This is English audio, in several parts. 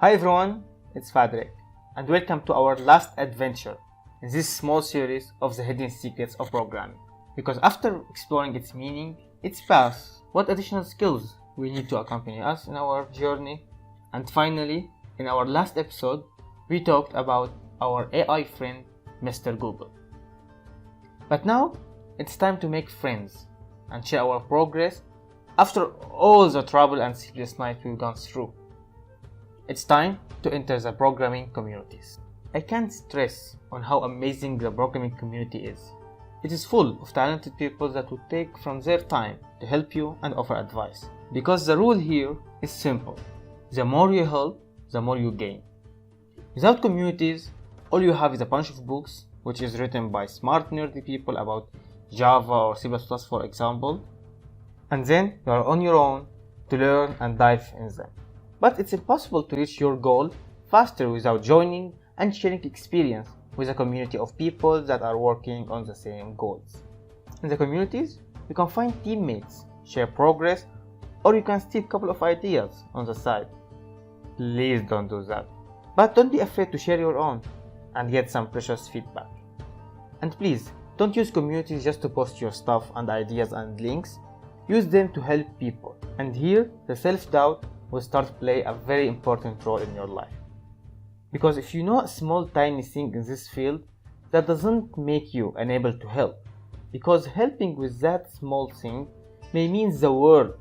Hi everyone, it's Fadrik, and welcome to our last adventure in this small series of the hidden secrets of programming. Because after exploring its meaning, its path, what additional skills we need to accompany us in our journey, and finally, in our last episode, we talked about our AI friend, Mr. Google. But now, it's time to make friends and share our progress after all the trouble and sleepless nights we've gone through. It's time to enter the programming communities. I can't stress on how amazing the programming community is. It is full of talented people that would take from their time to help you and offer advice. Because the rule here is simple. The more you help, the more you gain. Without communities, all you have is a bunch of books which is written by smart nerdy people about Java or C++ for example, and then you are on your own to learn and dive in them. But it's impossible to reach your goal faster without joining and sharing experience with a community of people that are working on the same goals. In the communities, you can find teammates, share progress, or you can steal a couple of ideas on the side. Please don't do that. But don't be afraid to share your own and get some precious feedback. And please, don't use communities just to post your stuff and ideas and links. Use them to help people. And here, the self-doubt will start to play a very important role in your life. Because if you know a small tiny thing in this field, that doesn't make you unable to help. Because helping with that small thing may mean the world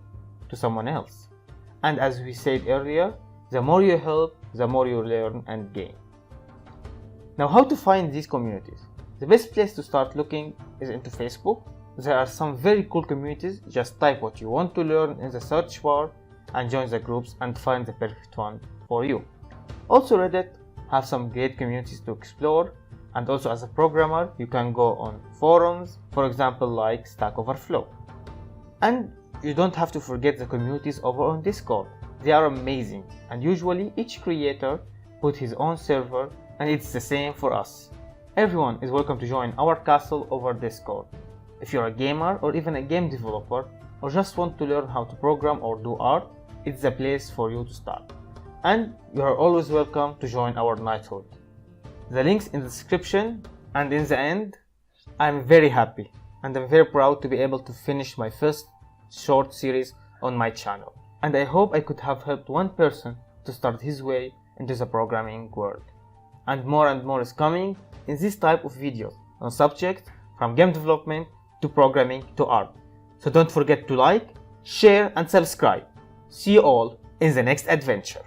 to someone else. And as we said earlier, the more you help, the more you learn and gain. Now, how to find these communities? The best place to start looking is into Facebook. There are some very cool communities. Just type what you want to learn in the search bar and join the groups and find the perfect one for you. Also, Reddit have some great communities to explore, and also as a programmer you can go on forums, for example like Stack Overflow. And you don't have to forget the communities over on Discord. They are amazing, and usually each creator put his own server, and it's the same for us. Everyone is welcome to join our castle over Discord. If you're a gamer or even a game developer or just want to learn how to program or do art, it's the place for you to start. And you are always welcome to join our knighthood. The links in the description, and in the end, I'm very happy and I'm very proud to be able to finish my first short series on my channel. And I hope I could have helped one person to start his way into the programming world. And more is coming in this type of videos on subjects from game development to programming to art. So don't forget to like, share and subscribe. See you all in the next adventure.